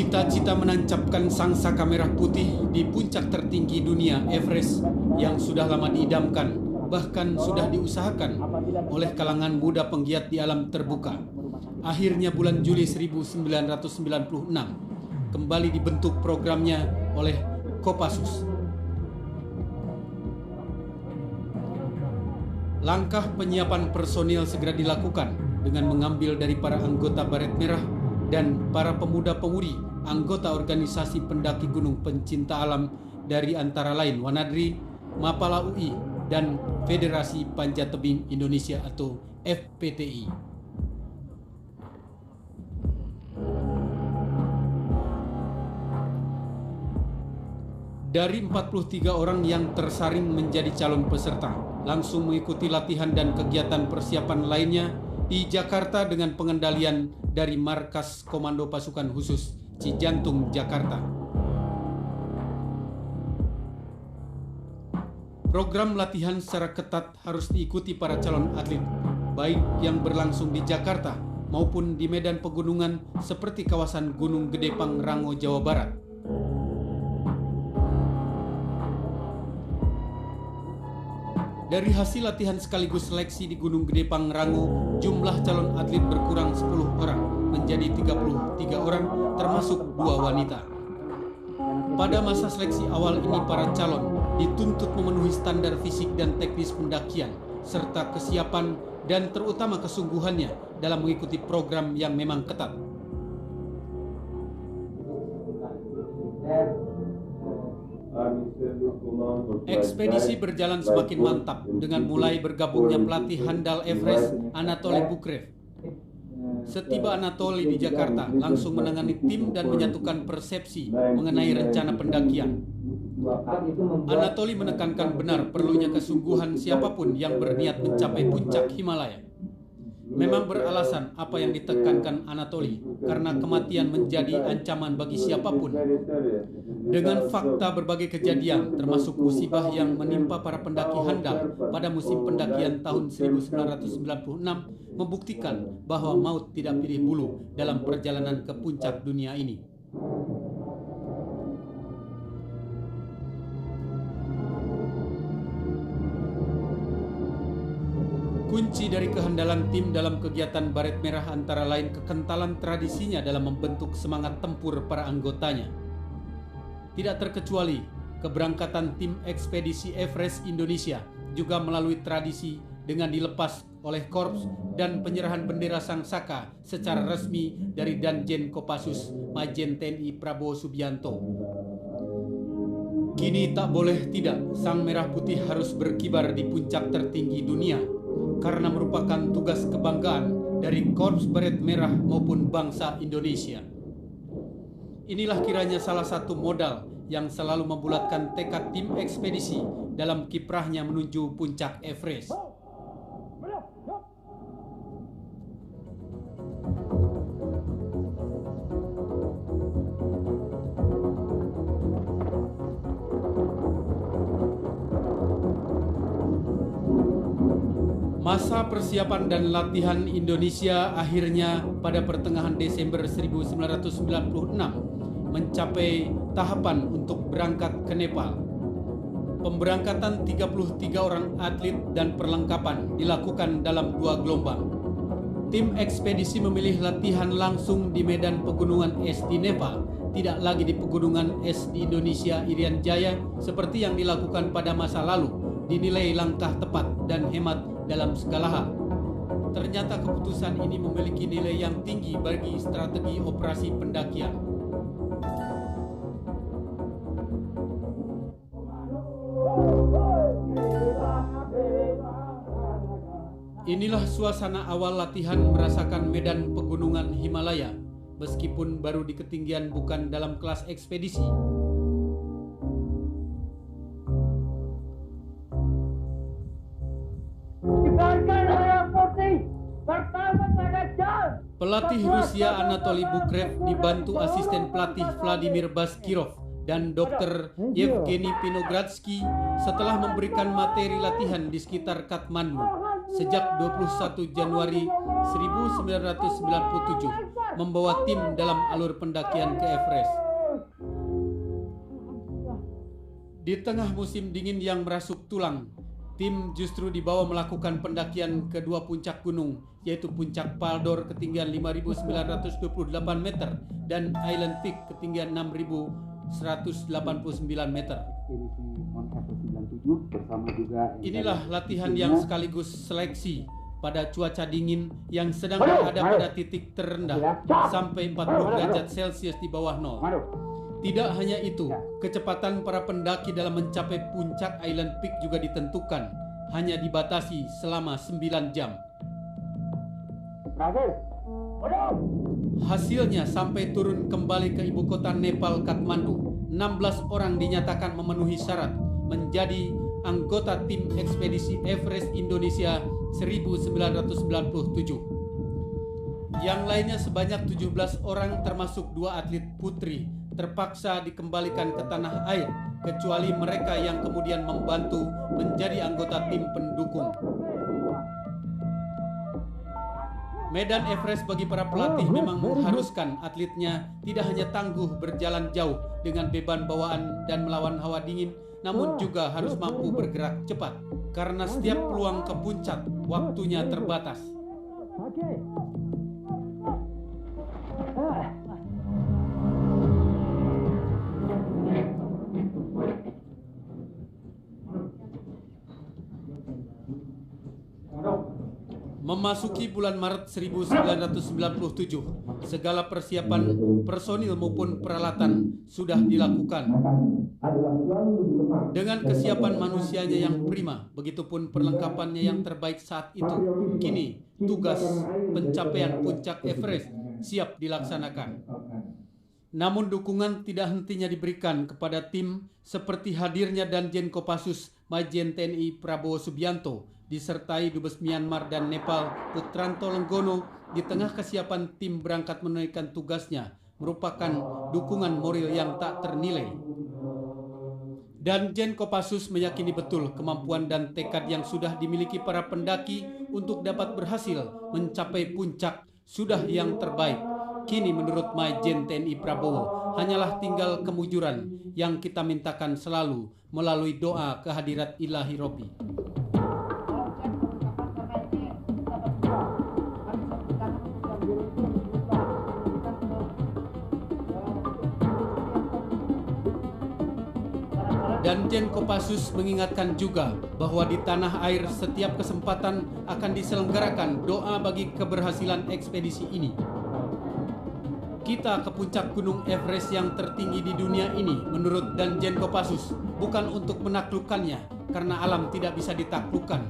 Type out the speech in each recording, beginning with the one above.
Cita-cita menancapkan sangsaka merah putih di puncak tertinggi dunia Everest yang sudah lama diidamkan, bahkan sudah diusahakan oleh kalangan muda penggiat di alam terbuka. Akhirnya bulan Juli 1996 kembali dibentuk programnya oleh Kopassus. Langkah penyiapan personil segera dilakukan dengan mengambil dari para anggota Baret Merah dan para pemuda-pemudi anggota organisasi pendaki gunung pencinta alam dari antara lain Wanadri, Mapala UI, dan Federasi Panjat Tebing Indonesia atau FPTI. Dari 43 orang yang tersaring menjadi calon peserta, langsung mengikuti latihan dan kegiatan persiapan lainnya di Jakarta dengan pengendalian dari Markas Komando Pasukan Khusus Cijantung, Jakarta. Program latihan secara ketat harus diikuti para calon atlet, baik yang berlangsung di Jakarta maupun di medan pegunungan seperti kawasan Gunung Gede Pangrango, Jawa Barat. Dari hasil latihan sekaligus seleksi di Gunung Gede Pangrango, jumlah calon atlet berkurang 10 orang menjadi 33 orang, termasuk 2 wanita. Pada masa seleksi awal ini para calon dituntut memenuhi standar fisik dan teknis pendakian, serta kesiapan dan terutama kesungguhannya dalam mengikuti program yang memang ketat. Ekspedisi berjalan semakin mantap dengan mulai bergabungnya pelatih handal Everest Anatoly Bukrev. Setiba Anatoly di Jakarta, langsung menangani tim dan menyatukan persepsi mengenai rencana pendakian. Anatoly menekankan benar perlunya kesungguhan siapapun yang berniat mencapai puncak Himalaya. Memang beralasan apa yang ditekankan Anatoly, karena kematian menjadi ancaman bagi siapapun. Dengan fakta berbagai kejadian, termasuk musibah yang menimpa para pendaki handal pada musim pendakian tahun 1996, membuktikan bahwa maut tidak pilih bulu dalam perjalanan ke puncak dunia ini. Kunci dari kehandalan tim dalam kegiatan Baret Merah antara lain kekentalan tradisinya dalam membentuk semangat tempur para anggotanya. Tidak terkecuali, keberangkatan tim ekspedisi Everest Indonesia juga melalui tradisi dengan dilepas oleh korps dan penyerahan bendera sangsaka secara resmi dari Danjen Kopassus Majen TNI Prabowo Subianto. Kini tak boleh tidak, sang merah putih harus berkibar di puncak tertinggi dunia, karena merupakan tugas kebanggaan dari Korps Baret Merah maupun bangsa Indonesia. Inilah kiranya salah satu modal yang selalu membulatkan tekad tim ekspedisi dalam kiprahnya menuju puncak Everest. Masa persiapan dan latihan Indonesia akhirnya pada pertengahan Desember 1996 mencapai tahapan untuk berangkat ke Nepal. Pemberangkatan 33 orang atlet dan perlengkapan dilakukan dalam 2 gelombang. Tim ekspedisi memilih latihan langsung di medan pegunungan es di Nepal, tidak lagi di pegunungan es di Indonesia Irian Jaya seperti yang dilakukan pada masa lalu, dinilai langkah tepat dan hemat dalam segala hal. Ternyata keputusan ini memiliki nilai yang tinggi bagi strategi operasi pendakian. Inilah suasana awal latihan merasakan medan pegunungan Himalaya, meskipun baru di ketinggian bukan dalam kelas ekspedisi. Pelatih Rusia Anatoly Bukrev dibantu asisten pelatih Vladimir Baskirov dan Dr. Yevgeny Pinogradsky setelah memberikan materi latihan di sekitar Kathmandu sejak 21 Januari 1997 membawa tim dalam alur pendakian ke Everest. Di tengah musim dingin yang merasuk tulang, tim justru dibawa melakukan pendakian ke dua puncak gunung, yaitu Puncak Paldor ketinggian 5.928 meter dan Island Peak ketinggian 6.189 meter. Inilah latihan yang sekaligus seleksi pada cuaca dingin yang sedang berada pada titik terendah sampai 40 derajat Celcius di bawah nol. Tidak hanya itu, kecepatan para pendaki dalam mencapai puncak Island Peak juga ditentukan, hanya dibatasi selama 9 jam. Hasilnya sampai turun kembali ke ibu kota Nepal, Kathmandu, 16 orang dinyatakan memenuhi syarat menjadi anggota tim ekspedisi Everest Indonesia 1997. Yang lainnya sebanyak 17 orang termasuk 2 atlet putri terpaksa dikembalikan ke tanah air, kecuali mereka yang kemudian membantu menjadi anggota tim pendukung. Medan Everest bagi para pelatih memang mengharuskan atletnya tidak hanya tangguh berjalan jauh dengan beban bawaan dan melawan hawa dingin, namun juga harus mampu bergerak cepat, karena setiap peluang ke puncak waktunya terbatas. Memasuki bulan Maret 1997, segala persiapan personil maupun peralatan sudah dilakukan. Dengan kesiapan manusianya yang prima, begitupun perlengkapannya yang terbaik saat itu, kini tugas pencapaian puncak Everest siap dilaksanakan. Namun dukungan tidak hentinya diberikan kepada tim seperti hadirnya Danjen Kopassus Majen TNI Prabowo Subianto disertai Dubes Myanmar dan Nepal Putranto Lenggono di tengah kesiapan tim berangkat menunaikan tugasnya merupakan dukungan moral yang tak ternilai. Danjen Kopassus meyakini betul kemampuan dan tekad yang sudah dimiliki para pendaki untuk dapat berhasil mencapai puncak sudah yang terbaik. Kini menurut Majen TNI Prabowo hanyalah tinggal kemujuran yang kita mintakan selalu melalui doa kehadirat Ilahi Robbi. Danjen Kopassus mengingatkan juga bahwa di tanah air setiap kesempatan akan diselenggarakan doa bagi keberhasilan ekspedisi ini. Kita ke puncak Gunung Everest yang tertinggi di dunia ini menurut Danjen Kopassus bukan untuk menaklukkannya karena alam tidak bisa ditaklukkan.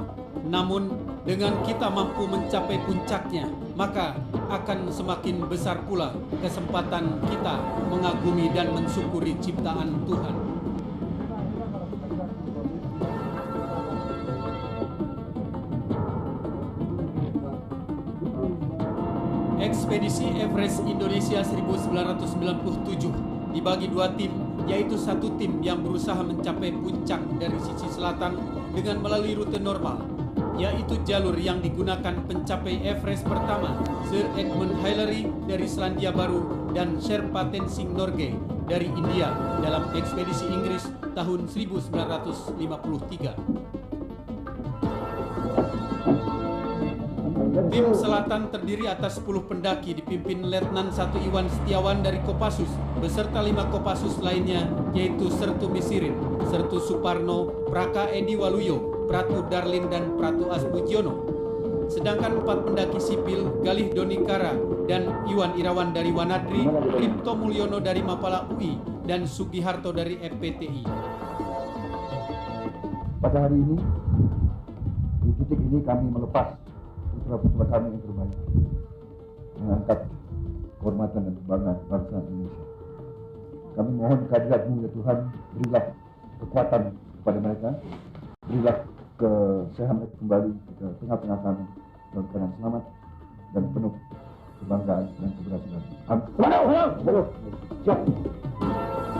Namun dengan kita mampu mencapai puncaknya, maka akan semakin besar pula kesempatan kita mengagumi dan mensyukuri ciptaan Tuhan. Ekspedisi Everest Indonesia 1997 dibagi dua tim, yaitu satu tim yang berusaha mencapai puncak dari sisi selatan dengan melalui rute normal, yaitu jalur yang digunakan pencapai Everest pertama Sir Edmund Hillary dari Selandia Baru dan Sherpa Tenzing Norgay dari India dalam ekspedisi Inggris tahun 1953. Tim selatan terdiri atas 10 pendaki dipimpin Letnan 1 Iwan Setiawan dari Kopassus beserta 5 Kopassus lainnya yaitu Sertu Misirin, Sertu Suparno, Praka Edi Waluyo, Pratu Darlin dan Pratu Asbujiono. Sedangkan 4 pendaki sipil Galih Donikara dan Iwan Irawan dari Wanadri, Ripto Mulyono dari Mapala UI dan Sugiharto dari FPTI. Pada hari ini, di titik ini kami melepas putra-putra kami yang terbaik, mengangkat kehormatan dan kebanggaan bangsa Indonesia. Kami mohon kehadirat-Mu ya Tuhan, berilah kekuatan kepada mereka, berilah kesehatan kembali ke tengah-tengah kami dalam keadaan selamat dan penuh kebanggaan dan keberhasilan. Amin.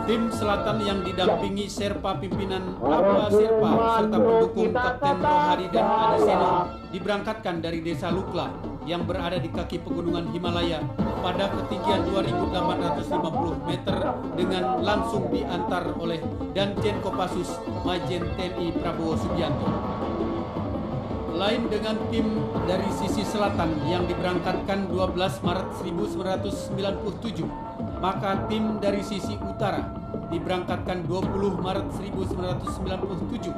Tim selatan yang didampingi Sherpa pimpinan Abba Sherpa serta pendukung Kapten Rohari dan Adeseno diberangkatkan dari Desa Lukla yang berada di kaki pegunungan Himalaya pada ketinggian 2.850 meter dengan langsung diantar oleh Danjen Kopassus Majen TNI Prabowo Subianto. Lain dengan tim dari sisi selatan yang diberangkatkan 12 Maret 1997, maka tim dari sisi utara diberangkatkan 20 Maret 1997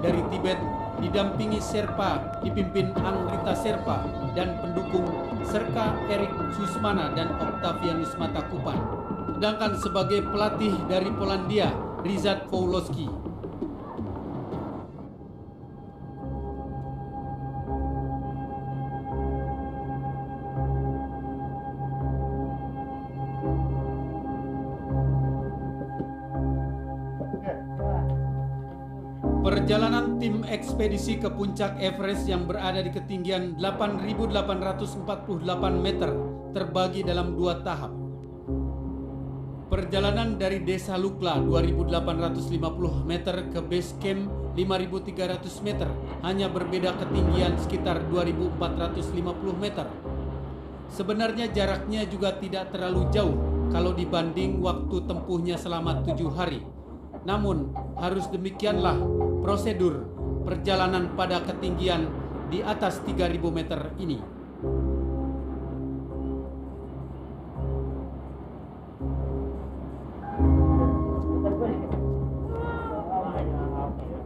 dari Tibet didampingi Sherpa dipimpin Angrita Sherpa dan pendukung Serka Erik Susmana dan Octavianus Matakupan. Sedangkan sebagai pelatih dari Polandia, Ryszard Pawlowski. Perjalanan tim ekspedisi ke puncak Everest yang berada di ketinggian 8.848 meter terbagi dalam 2 tahap. Perjalanan dari Desa Lukla 2.850 meter ke base camp 5.300 meter hanya berbeda ketinggian sekitar 2.450 meter. Sebenarnya jaraknya juga tidak terlalu jauh kalau dibanding waktu tempuhnya selama 7 hari. Namun, harus demikianlah prosedur perjalanan pada ketinggian di atas 3.000 meter ini.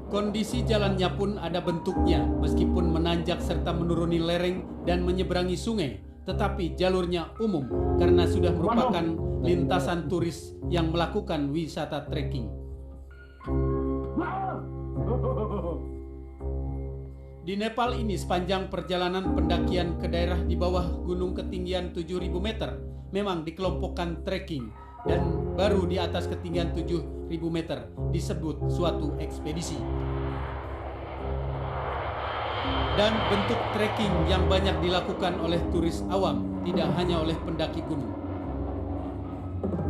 Kondisi jalannya pun ada bentuknya, meskipun menanjak serta menuruni lereng dan menyeberangi sungai, tetapi jalurnya umum karena sudah merupakan lintasan turis yang melakukan wisata trekking. Di Nepal ini sepanjang perjalanan pendakian ke daerah di bawah gunung ketinggian 7.000 meter memang dikelompokkan trekking dan baru di atas ketinggian 7.000 meter disebut suatu ekspedisi. Dan bentuk trekking yang banyak dilakukan oleh turis awam, tidak hanya oleh pendaki gunung.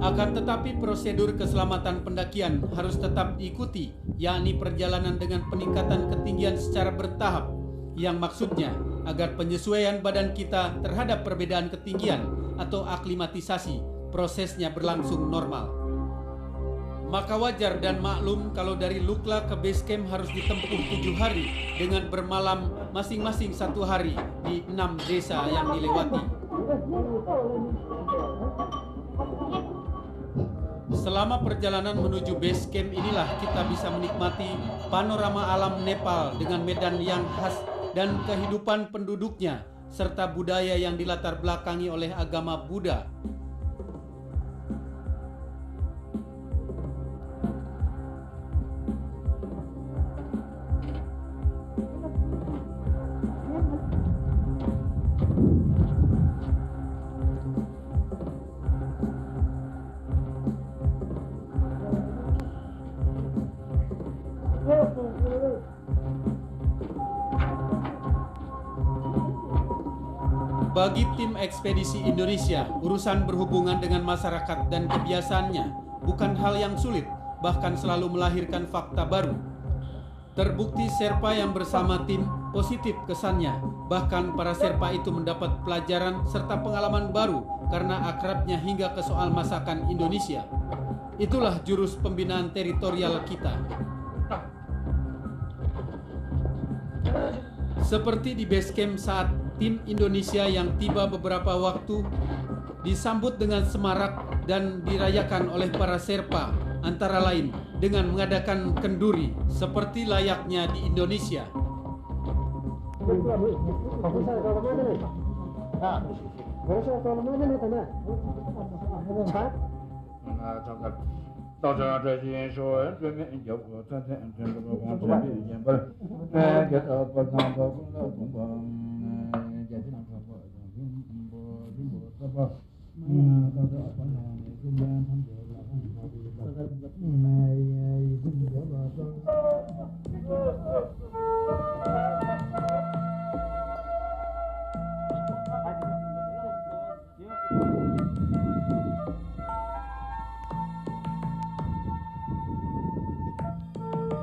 Akan tetapi prosedur keselamatan pendakian harus tetap diikuti, yakni perjalanan dengan peningkatan ketinggian secara bertahap, yang maksudnya agar penyesuaian badan kita terhadap perbedaan ketinggian atau aklimatisasi prosesnya berlangsung normal. Maka wajar dan maklum kalau dari Lukla ke base camp harus ditempuh 7 hari dengan bermalam masing-masing 1 hari di 6 desa yang dilewati. Selama perjalanan menuju base camp inilah kita bisa menikmati panorama alam Nepal dengan medan yang khas dan kehidupan penduduknya serta budaya yang dilatar belakangi oleh agama Buddha. Bagi tim ekspedisi Indonesia, urusan berhubungan dengan masyarakat dan kebiasaannya bukan hal yang sulit, bahkan selalu melahirkan fakta baru. Terbukti Sherpa yang bersama tim positif kesannya, bahkan para Sherpa itu mendapat pelajaran serta pengalaman baru karena akrabnya hingga ke soal masakan Indonesia. Itulah jurus pembinaan teritorial kita. Seperti di base camp saat tim Indonesia yang tiba beberapa waktu disambut dengan semarak dan dirayakan oleh para Sherpa, antara lain dengan mengadakan kenduri seperti layaknya di Indonesia.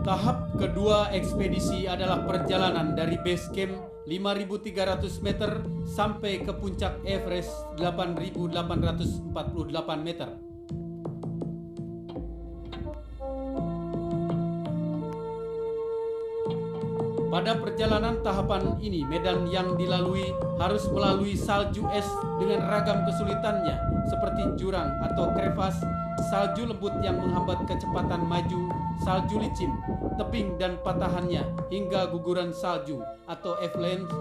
Tahap kedua ekspedisi adalah perjalanan dari base camp 5.300 meter sampai ke puncak Everest 8.848 meter. Pada perjalanan tahapan ini, medan yang dilalui harus melalui salju es dengan ragam kesulitannya, seperti jurang atau krevas, salju lembut yang menghambat kecepatan maju, salju licin, tebing dan patahannya, hingga guguran salju atau avalanche.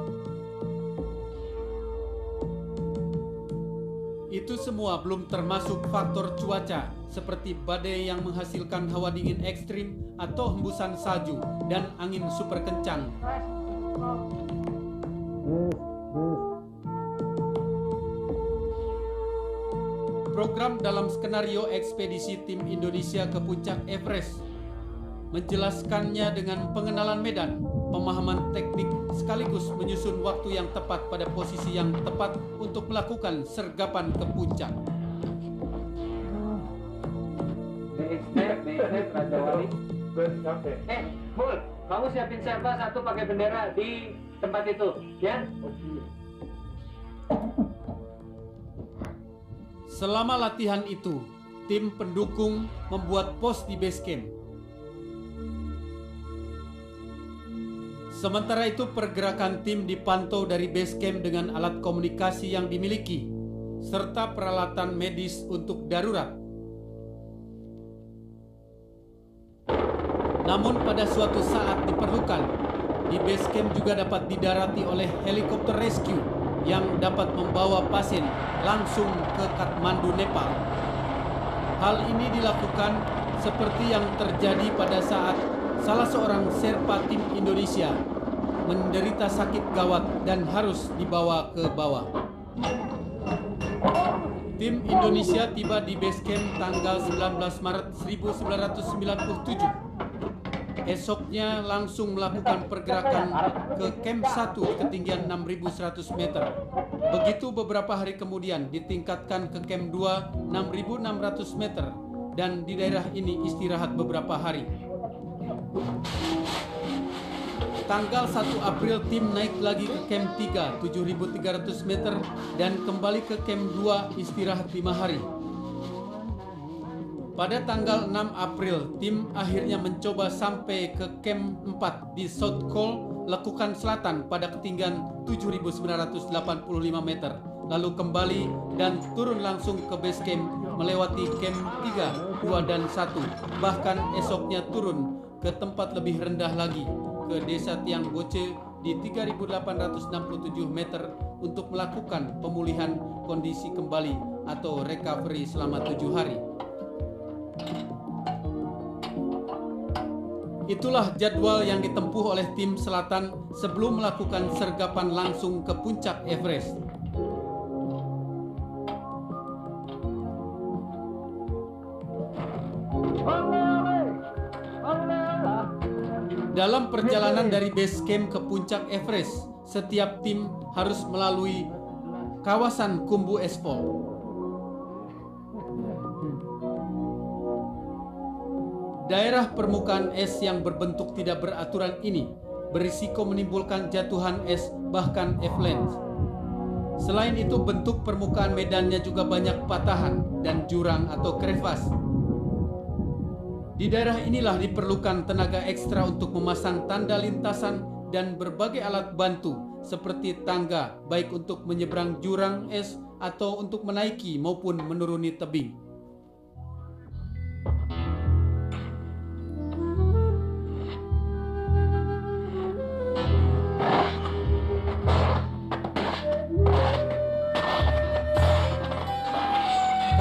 Itu semua belum termasuk faktor cuaca, seperti badai yang menghasilkan hawa dingin ekstrim atau hembusan salju dan angin super kencang. Program dalam skenario ekspedisi tim Indonesia ke puncak Everest menjelaskannya dengan pengenalan medan, pemahaman teknik, sekaligus menyusun waktu yang tepat pada posisi yang tepat untuk melakukan sergapan ke puncak. Raja Wali. Mul, kamu siapin serba satu pakai bendera di tempat itu, ya? Selama latihan itu, tim pendukung membuat pos di base camp. Sementara itu, pergerakan tim dipantau dari base camp dengan alat komunikasi yang dimiliki, serta peralatan medis untuk darurat. Namun pada suatu saat diperlukan, di base camp juga dapat didarati oleh helikopter rescue yang dapat membawa pasien langsung ke Kathmandu, Nepal. Hal ini dilakukan seperti yang terjadi pada saat salah seorang Sherpa tim Indonesia menderita sakit gawat dan harus dibawa ke bawah. Tim Indonesia tiba di base camp tanggal 19 Maret 1997. Esoknya langsung melakukan pergerakan ke Camp 1 ketinggian 6.100 meter. Begitu beberapa hari kemudian ditingkatkan ke Camp 2 6.600 meter dan di daerah ini istirahat beberapa hari. Tanggal 1 April tim naik lagi ke Camp 3 7.300 meter dan kembali ke Camp 2 istirahat 5 hari. Pada tanggal 6 April, tim akhirnya mencoba sampai ke Camp 4 di South Col, Lekukan Selatan pada ketinggian 7.985 meter. Lalu kembali dan turun langsung ke base camp melewati Camp 3, 2, dan 1. Bahkan esoknya turun ke tempat lebih rendah lagi, ke Desa Tiang Boce di 3.867 meter untuk melakukan pemulihan kondisi kembali atau recovery selama 7 hari. Itulah jadwal yang ditempuh oleh tim selatan sebelum melakukan sergapan langsung ke puncak Everest. Dalam perjalanan dari base camp ke puncak Everest, setiap tim harus melalui kawasan Khumbu Espol. Daerah permukaan es yang berbentuk tidak beraturan ini berisiko menimbulkan jatuhan es, bahkan avalanche. Selain itu, bentuk permukaan medannya juga banyak patahan dan jurang atau krevas. Di daerah inilah diperlukan tenaga ekstra untuk memasang tanda lintasan dan berbagai alat bantu seperti tangga, baik untuk menyeberang jurang es atau untuk menaiki maupun menuruni tebing.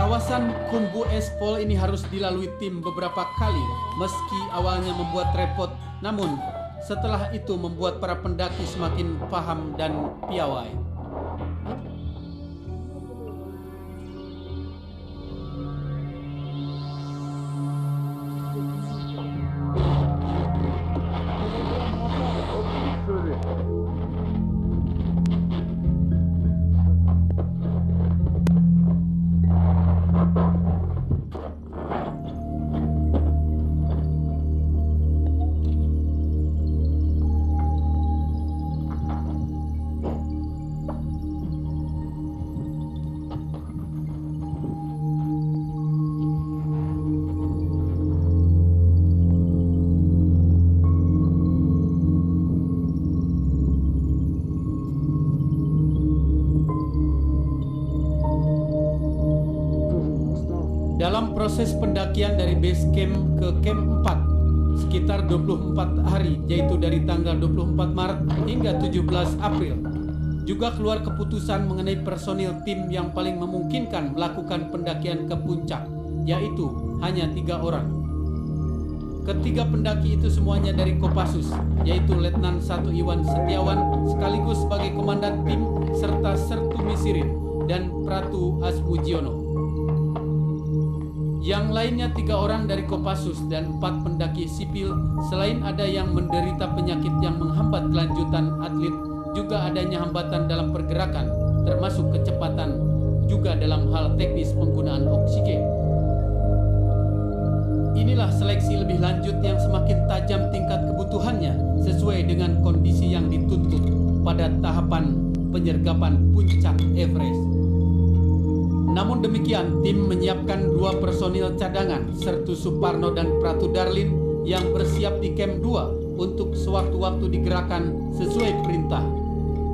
Kawasan Khumbu Espol ini harus dilalui tim beberapa kali, meski awalnya membuat repot, namun setelah itu membuat para pendaki semakin paham dan piawai. Proses pendakian dari base camp ke camp 4 sekitar 24 hari, yaitu dari tanggal 24 Maret hingga 17 April. Juga keluar keputusan mengenai personil tim yang paling memungkinkan melakukan pendakian ke puncak, yaitu hanya 3 orang. Ketiga pendaki itu semuanya dari Kopassus, yaitu Letnan 1 Iwan Setiawan sekaligus sebagai komandan tim, serta Sertu Misirin dan Pratu Asmujiono. Yang lainnya 3 orang dari Kopassus dan 4 pendaki sipil. Selain ada yang menderita penyakit yang menghambat kelanjutan atlet, juga adanya hambatan dalam pergerakan, termasuk kecepatan, juga dalam hal teknis penggunaan oksigen. Inilah seleksi lebih lanjut yang semakin tajam tingkat kebutuhannya sesuai dengan kondisi yang dituntut pada tahapan penyergapan puncak Everest. Namun demikian, tim menyiapkan 2 personil cadangan, Sertu Suparno dan Pratu Darlin, yang bersiap di camp 2 untuk sewaktu-waktu digerakkan sesuai perintah.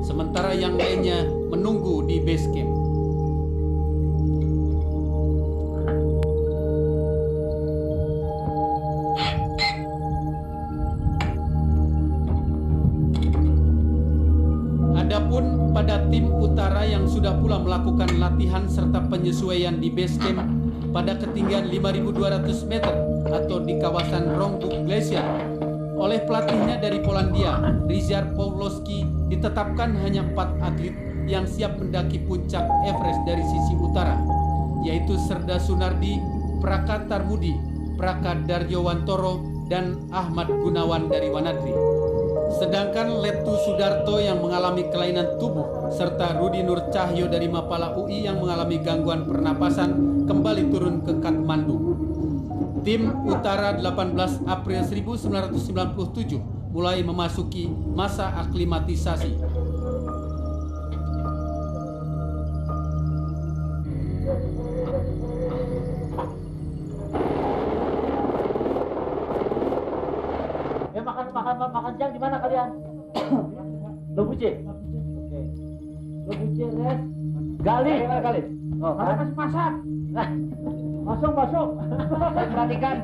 Sementara yang lainnya menunggu di base camp. Adapun pada tim utara yang sudah pula melakukan latihan serta penyesuaian di base camp pada ketinggian 5.200 meter atau di kawasan Rongbuk Glacier oleh pelatihnya dari Polandia, Ryszard Pawlowski, ditetapkan hanya 4 atlet yang siap mendaki puncak Everest dari sisi utara, yaitu Serda Sunardi, Praka Tarmudi, Praka Daryowantoro, dan Ahmad Gunawan dari Wanadri. Sedangkan Letu Sudarto yang mengalami kelainan tubuh serta Rudi Nur Cahyo dari Mapala UI yang mengalami gangguan pernapasan kembali turun ke Kathmandu. Tim Utara 18 April 1997 mulai memasuki masa aklimatisasi. Makan siang di mana kalian? Lobuce. Oke. Lobuce, Res. Gali. Gali. Oh, kalian masih masak. Masuk. Perhatikan.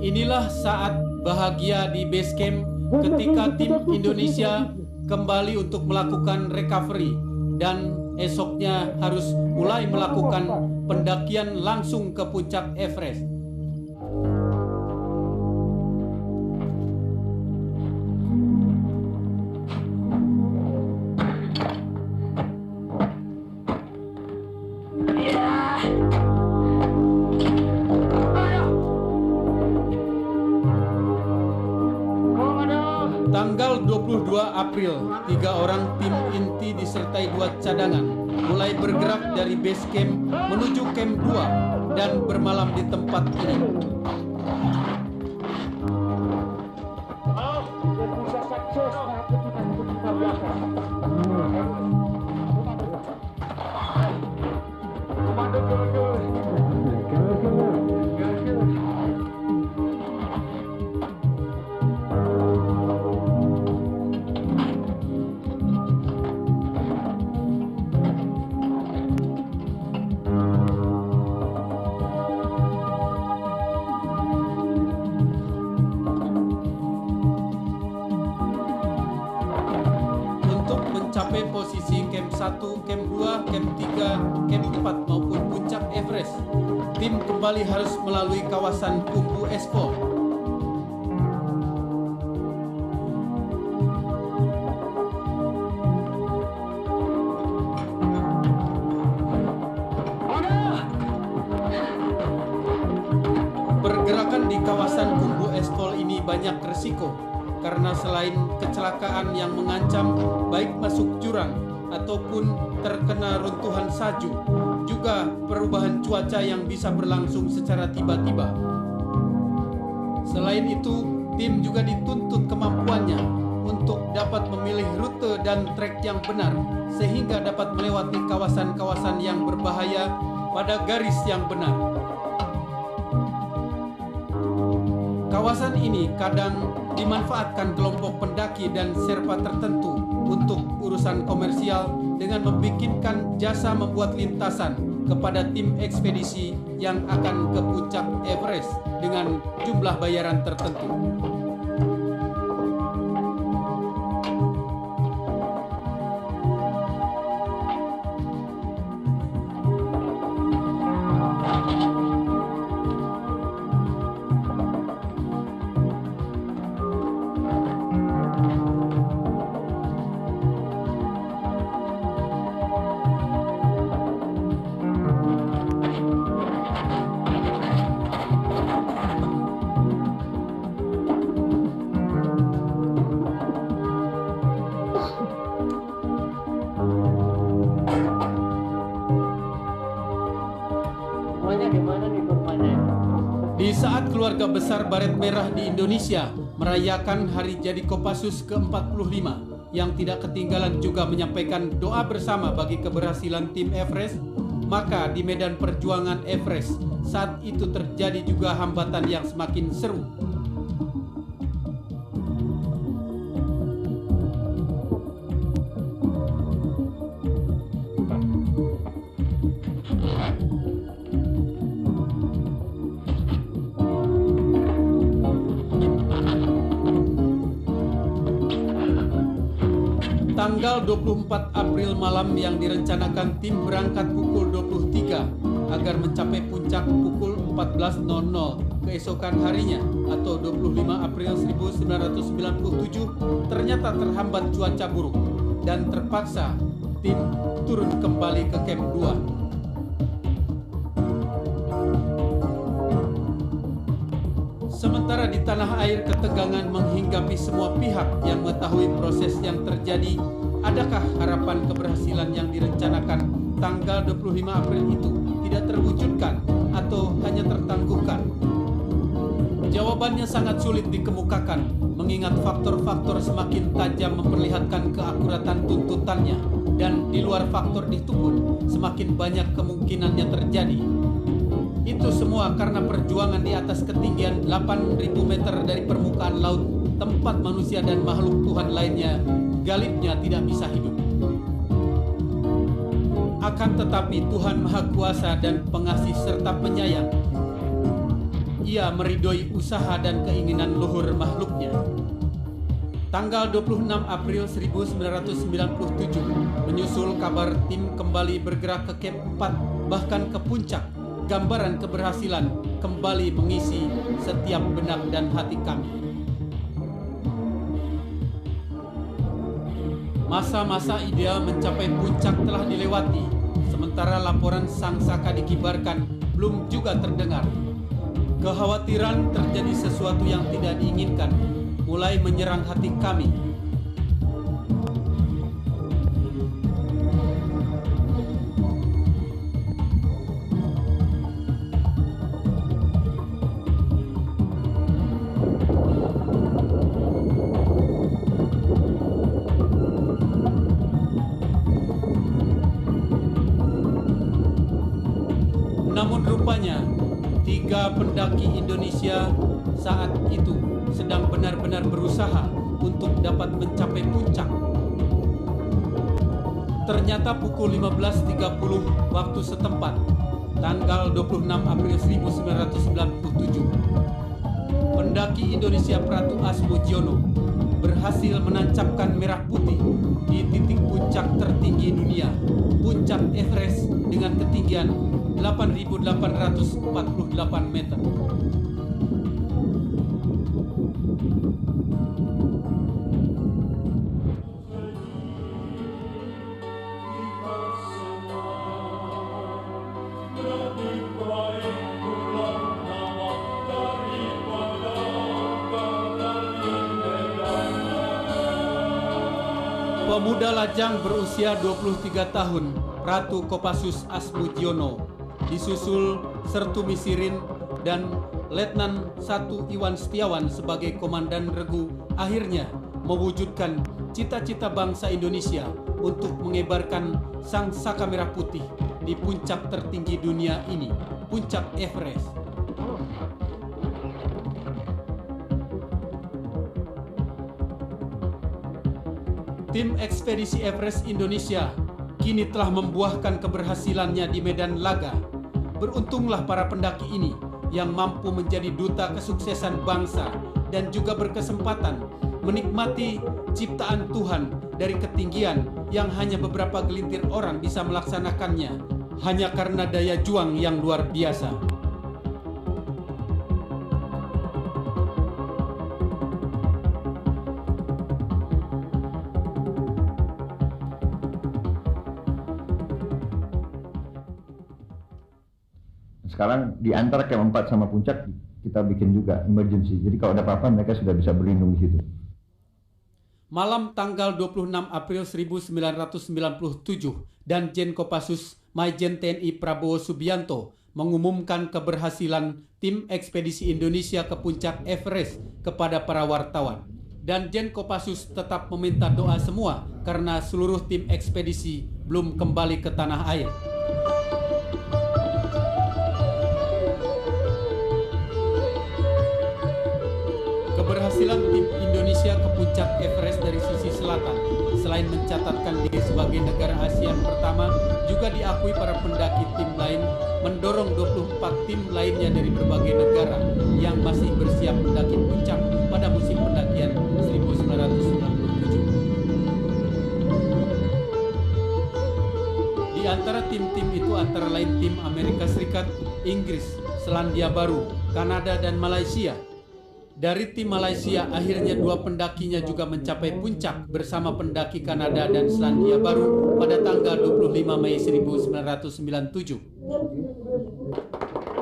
Inilah saat bahagia di base camp ketika tim Indonesia kembali untuk melakukan recovery dan esoknya harus mulai melakukan pendakian langsung ke puncak Everest. Tanggal 22 April, 3 orang tim inti disertai 2 cadangan mulai bergerak dari base camp menuju camp 2 dan bermalam di tempat ini. Mencapai posisi camp 1, camp 2, camp 3, camp 4 maupun puncak Everest, tim kembali harus melalui kawasan Khumbu Espol. Pergerakan di kawasan Khumbu Espol ini banyak resiko, karena selain kecelakaan yang mengancam baik masuk jurang ataupun terkena runtuhan salju, juga perubahan cuaca yang bisa berlangsung secara tiba-tiba. Selain itu, tim juga dituntut kemampuannya untuk dapat memilih rute dan trek yang benar sehingga dapat melewati kawasan-kawasan yang berbahaya pada garis yang benar. Kawasan ini kadang dimanfaatkan kelompok pendaki dan Sherpa tertentu untuk urusan komersial dengan membikinkan jasa membuat lintasan kepada tim ekspedisi yang akan ke puncak Everest dengan jumlah bayaran tertentu. Di saat keluarga besar Baret Merah di Indonesia merayakan Hari Jadi Kopassus ke-45, yang tidak ketinggalan juga menyampaikan doa bersama bagi keberhasilan tim Everest, maka di medan perjuangan Everest saat itu terjadi juga hambatan yang semakin seru. Tanggal 24 April malam yang direncanakan tim berangkat pukul 23 agar mencapai puncak pukul 14.00 keesokan harinya atau 25 April 1997 ternyata terhambat cuaca buruk dan terpaksa tim turun kembali ke Camp 2. Sementara di tanah air ketegangan menghinggapi semua pihak yang mengetahui proses yang terjadi. Adakah harapan keberhasilan yang direncanakan tanggal 25 April itu tidak terwujudkan atau hanya tertangguhkan? Jawabannya sangat sulit dikemukakan, mengingat faktor-faktor semakin tajam memperlihatkan keakuratan tuntutannya, dan di luar faktor itu pun semakin banyak kemungkinannya terjadi. Itu semua karena perjuangan di atas ketinggian 8.000 meter dari permukaan laut, tempat manusia dan makhluk Tuhan lainnya galibnya tidak bisa hidup. Akan tetapi Tuhan Maha Kuasa dan Pengasih serta Penyayang. Ia meridhoi usaha dan keinginan luhur makhluknya. Tanggal 26 April 1997 menyusul kabar tim kembali bergerak ke Camp 4 bahkan ke puncak. Gambaran keberhasilan kembali mengisi setiap benak dan hati kami. Masa-masa ideal mencapai puncak telah dilewati, sementara laporan sang saka dikibarkan belum juga terdengar. Kekhawatiran terjadi sesuatu yang tidak diinginkan mulai menyerang hati kami. Namun rupanya 3 pendaki Indonesia saat itu sedang benar-benar berusaha untuk dapat mencapai puncak. Ternyata pukul 15.30 waktu setempat, tanggal 26 April 1997, pendaki Indonesia Pratu Asmujiono berhasil menancapkan merah putih di titik puncak tertinggi dunia, puncak Everest dengan ketinggian 8.848 meter. Pemuda lajang berusia 23 tahun, Pratu Kopassus Asmujiono, disusul Sertu Misirin dan Letnan 1 Iwan Setiawan sebagai komandan regu, akhirnya mewujudkan cita-cita bangsa Indonesia untuk mengibarkan sang saka merah putih di puncak tertinggi dunia ini, puncak Everest. Tim ekspedisi Everest Indonesia kini telah membuahkan keberhasilannya di medan laga. Beruntunglah para pendaki ini yang mampu menjadi duta kesuksesan bangsa dan juga berkesempatan menikmati ciptaan Tuhan dari ketinggian yang hanya beberapa gelintir orang bisa melaksanakannya hanya karena daya juang yang luar biasa. Sekarang di antara camp 4 sama puncak kita bikin juga emergency. Jadi kalau ada apa-apa mereka sudah bisa berlindung di situ. Malam tanggal 26 April 1997, Danjen Kopassus Maijen TNI Prabowo Subianto mengumumkan keberhasilan tim ekspedisi Indonesia ke puncak Everest kepada para wartawan. Danjen Kopassus tetap meminta doa semua karena seluruh tim ekspedisi belum kembali ke tanah air. Keberhasilan tim Indonesia ke puncak Everest dari sisi selatan, selain mencatatkan diri sebagai negara ASEAN pertama, juga diakui para pendaki tim lain, mendorong 24 tim lainnya dari berbagai negara yang masih bersiap mendaki puncak pada musim pendakian 1997. Di antara tim-tim itu antara lain tim Amerika Serikat, Inggris, Selandia Baru, Kanada, dan Malaysia. Dari tim Malaysia, akhirnya 2 pendakinya juga mencapai puncak bersama pendaki Kanada dan Selandia Baru pada tanggal 25 Mei 1997.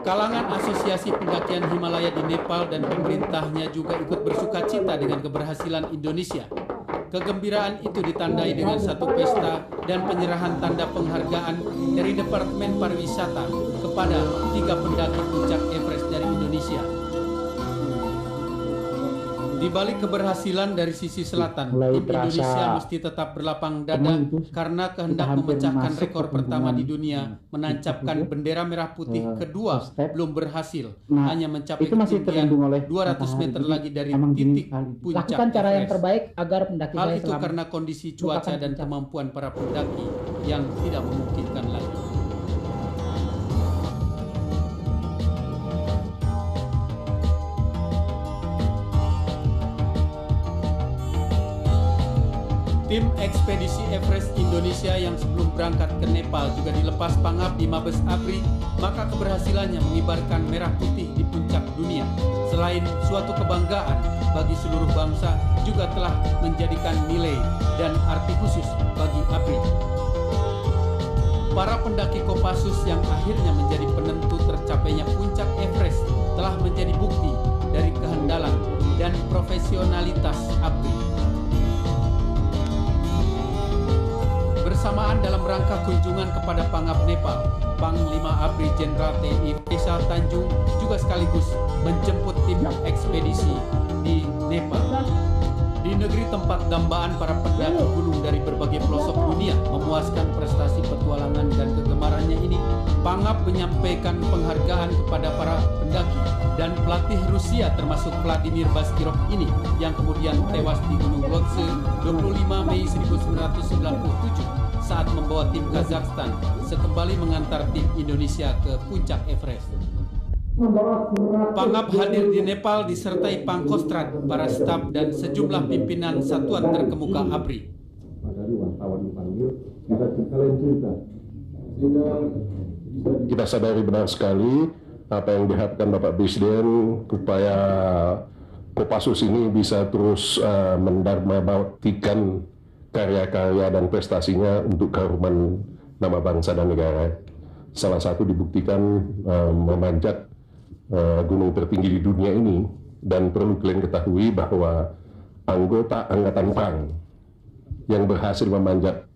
Kalangan Asosiasi Pendakian Himalaya di Nepal dan pemerintahnya juga ikut bersukacita dengan keberhasilan Indonesia. Kegembiraan itu ditandai dengan satu pesta dan penyerahan tanda penghargaan dari Departemen Pariwisata kepada 3 pendaki puncak Everest dari Indonesia. Di balik keberhasilan dari sisi selatan, tim Indonesia mesti tetap berlapang dada karena kehendak memecahkan rekor pertama di dunia, menancapkan bendera merah putih kedua belum berhasil, hanya mencapai ketinggian 200 meter lagi dari titik puncak Lakukan cara yang Everest. terbaik agar pendaki Hal saya itu selamat. karena kondisi cuaca dan kemampuan para pendaki yang tidak memungkinkan lagi. Tim ekspedisi Everest Indonesia yang sebelum berangkat ke Nepal juga dilepas pangap di Mabes ABRI, maka keberhasilannya mengibarkan merah putih di puncak dunia. Selain suatu kebanggaan bagi seluruh bangsa, juga telah menjadikan nilai dan arti khusus bagi ABRI. Para pendaki Kopassus yang akhirnya menjadi penentu tercapainya puncak Everest telah menjadi bukti dari kehandalan dan profesionalitas ABRI. Bersamaan dalam rangka kunjungan kepada Pangap Nepal, Panglima ABRI Jenderal TNI Faisal Tanjung juga sekaligus menjemput tim ekspedisi di Nepal. Di negeri tempat dambaan para pendaki gunung dari berbagai pelosok dunia memuaskan prestasi petualangan dan kegemarannya ini, Pangap menyampaikan penghargaan kepada para pendaki dan pelatih Rusia termasuk Vladimir Baskirov ini yang kemudian tewas di Gunung Lhotse 25 Mei 1997 saat membawa tim Kazakhstan sekembali mengantar tim Indonesia ke puncak Everest. Pangap hadir di Nepal disertai Pangkostrat, para staf dan sejumlah pimpinan satuan terkemuka ABRI. Kita sadari benar sekali apa yang diharapkan Bapak Presiden supaya Kopassus ini bisa terus mendharmabaktikan karya-karya dan prestasinya untuk keharuman nama bangsa dan negara. Salah satu dibuktikan memanjat gunung tertinggi di dunia ini, dan perlu kalian ketahui bahwa anggota angkatan perang yang berhasil memanjat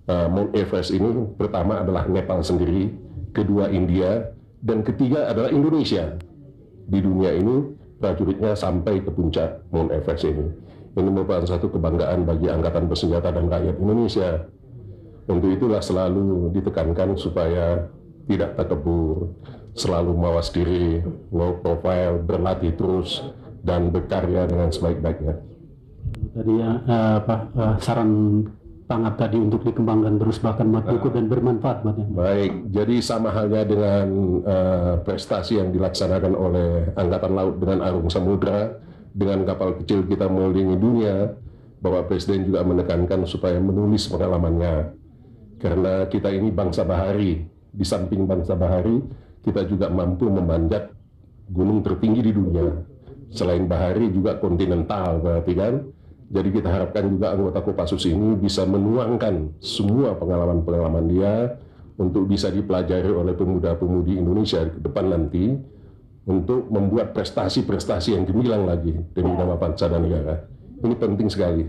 Mount Everest ini pertama adalah Nepal sendiri, kedua India, dan ketiga adalah Indonesia. Di dunia ini prajuritnya sampai ke puncak Mount Everest ini. Ini merupakan satu kebanggaan bagi angkatan bersenjata dan rakyat Indonesia. Untuk itulah selalu ditekankan supaya tidak takabur, selalu mawas diri, low profile, berlatih terus, dan berkarya dengan sebaik-baiknya. Tadi saran Pangap tadi untuk dikembangkan terus bahkan berikut dan bermanfaat buat yang baik. Jadi sama halnya dengan prestasi yang dilaksanakan oleh Angkatan Laut dengan Arung Samudra, dengan kapal kecil kita mengelilingi dunia, Bapak Presiden juga menekankan supaya menulis pengalamannya. Karena kita ini bangsa bahari, di samping bangsa bahari, kita juga mampu memanjat gunung tertinggi di dunia. Selain bahari juga kontinental, berarti kan? Jadi kita harapkan juga anggota Kopassus ini bisa menuangkan semua pengalaman-pengalaman dia untuk bisa dipelajari oleh pemuda-pemudi Indonesia ke depan nanti untuk membuat prestasi-prestasi yang gemilang lagi demi nama bangsa dan negara. Ini penting sekali.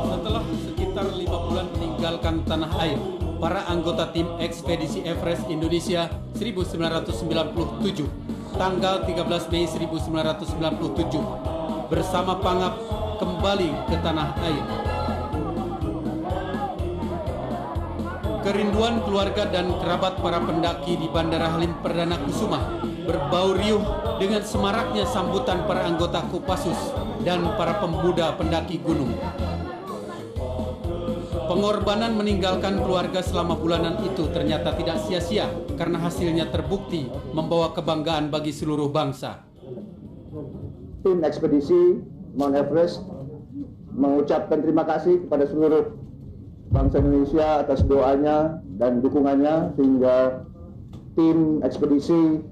Setelah sekitar 5 bulan meninggalkan tanah air, para anggota tim ekspedisi Everest Indonesia 1997, tanggal 13 Mei 1997, bersama Pangap kembali ke tanah air. Kerinduan keluarga dan kerabat para pendaki di Bandara Halim Perdana Kusuma berbau riuh dengan semaraknya sambutan para anggota Kopassus dan para pemuda pendaki gunung. Pengorbanan meninggalkan keluarga selama bulanan itu ternyata tidak sia-sia karena hasilnya terbukti membawa kebanggaan bagi seluruh bangsa. Tim ekspedisi Mount Everest mengucapkan terima kasih kepada seluruh bangsa Indonesia atas doanya dan dukungannya sehingga tim ekspedisi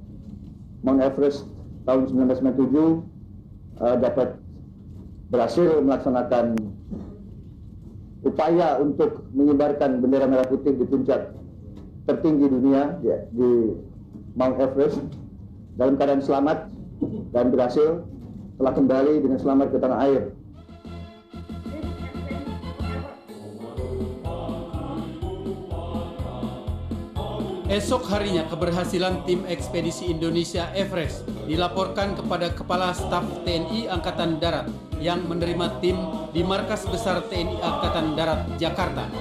Mount Everest tahun 1997 dapat berhasil melaksanakan upaya untuk mengibarkan bendera merah putih di puncak tertinggi dunia di Mount Everest dalam keadaan selamat dan berhasil telah kembali dengan selamat ke tanah air. Esok harinya keberhasilan tim ekspedisi Indonesia Everest dilaporkan kepada Kepala Staf TNI Angkatan Darat yang menerima tim di Markas Besar TNI Angkatan Darat, Jakarta.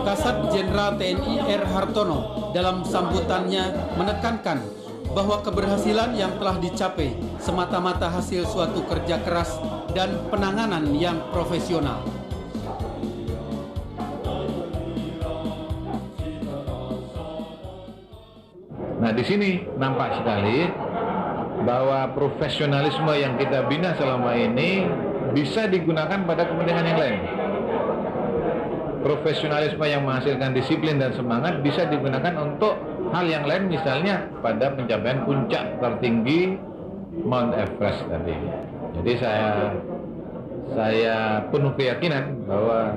Kasat Jenderal TNI R. Hartono dalam sambutannya menekankan bahwa keberhasilan yang telah dicapai semata-mata hasil suatu kerja keras dan penanganan yang profesional. Nah, di sini nampak sekali bahwa profesionalisme yang kita bina selama ini bisa digunakan pada kepentingan yang lain. Profesionalisme yang menghasilkan disiplin dan semangat bisa digunakan untuk hal yang lain, misalnya pada pencapaian puncak tertinggi Mount Everest tadi. Jadi saya penuh keyakinan bahwa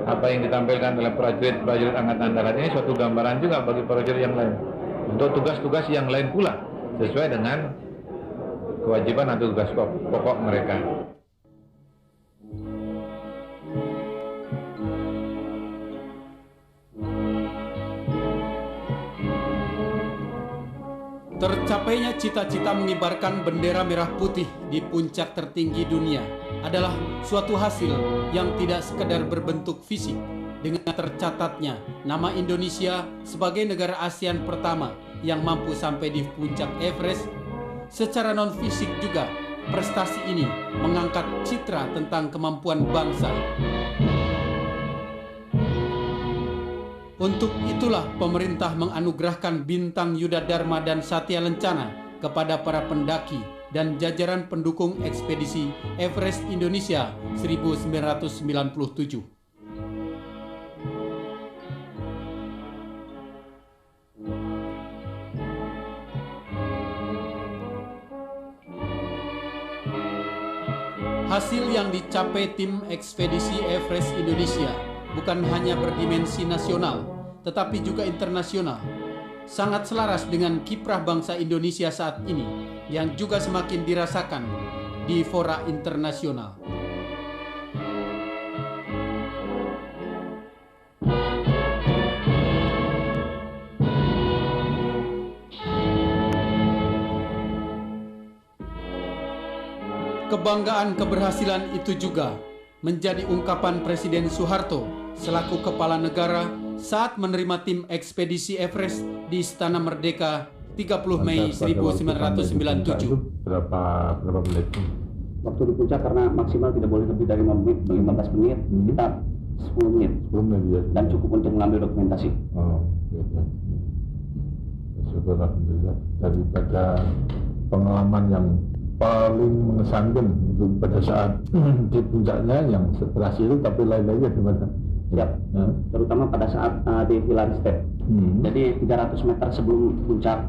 apa yang ditampilkan oleh prajurit Angkatan Darat ini suatu gambaran juga bagi prajurit yang lain untuk tugas-tugas yang lain pula sesuai dengan kewajiban atau tugas pokok mereka. Tercapainya cita-cita mengibarkan bendera merah putih di puncak tertinggi dunia adalah suatu hasil yang tidak sekedar berbentuk fisik. Dengan tercatatnya nama Indonesia sebagai negara ASEAN pertama yang mampu sampai di puncak Everest, secara non-fisik juga prestasi ini mengangkat citra tentang kemampuan bangsa. Untuk itulah pemerintah menganugerahkan Bintang Yuda Dharma dan Satya Lencana kepada para pendaki dan jajaran pendukung ekspedisi Everest Indonesia 1997. Hasil yang dicapai tim ekspedisi Everest Indonesia bukan hanya berdimensi nasional, tetapi juga internasional. Sangat selaras dengan kiprah bangsa Indonesia saat ini, yang juga semakin dirasakan di fora internasional. Kebanggaan keberhasilan itu juga menjadi ungkapan Presiden Soeharto selaku kepala negara saat menerima tim ekspedisi Everest di Istana Merdeka 30 Mei 1997. Berapa menit? Waktu di puncak karena maksimal tidak boleh lebih dari 15 menit, kita 10 menit. 10 menit ya. Dan cukup untuk mengambil dokumentasi. Oh, gitu. Syukur alhamdulillah. Daripada pengalaman yang paling mengesankan itu pada saat di puncaknya yang berhasil itu, tapi lain-lainnya gimana? Siap. Terutama pada saat di Hillary Step. Jadi 300 meter sebelum puncak,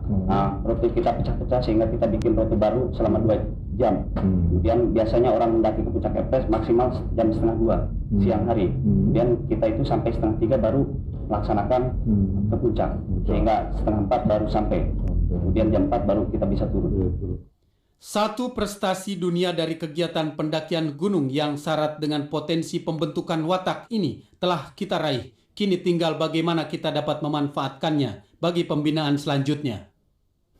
rute kita pecah-pecah sehingga kita bikin rute baru selama 2 jam. Kemudian biasanya orang mendaki ke puncak Everest maksimal jam setengah 2 siang hari. Kemudian kita itu sampai setengah 3 baru melaksanakan ke puncak, sehingga setengah 4 baru sampai. Kemudian jam 4 baru kita bisa turun. Satu prestasi dunia dari kegiatan pendakian gunung yang syarat dengan potensi pembentukan watak ini telah kita raih. Kini tinggal bagaimana kita dapat memanfaatkannya bagi pembinaan selanjutnya.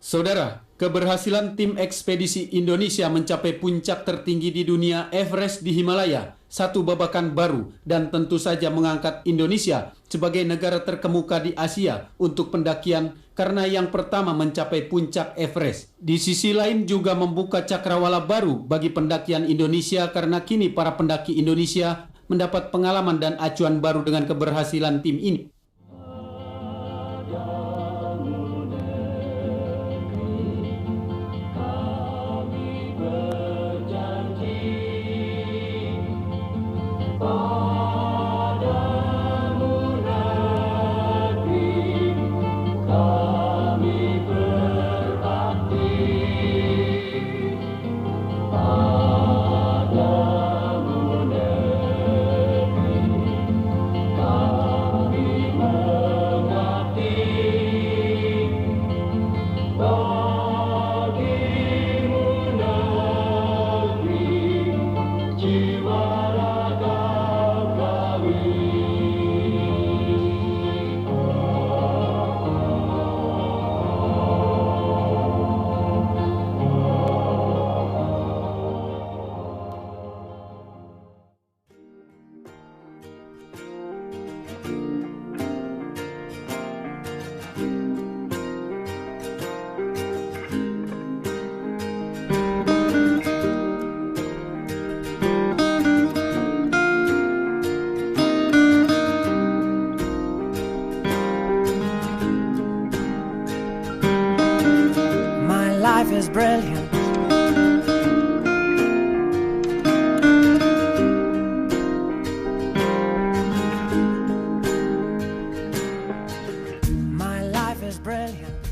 Saudara, keberhasilan tim ekspedisi Indonesia mencapai puncak tertinggi di dunia Everest di Himalaya, satu babakan baru dan tentu saja mengangkat Indonesia sebagai negara terkemuka di Asia untuk pendakian karena yang pertama mencapai puncak Everest. Di sisi lain juga membuka cakrawala baru bagi pendakian Indonesia karena kini para pendaki Indonesia mendapat pengalaman dan acuan baru dengan keberhasilan tim ini. Life is brilliant. My life is brilliant.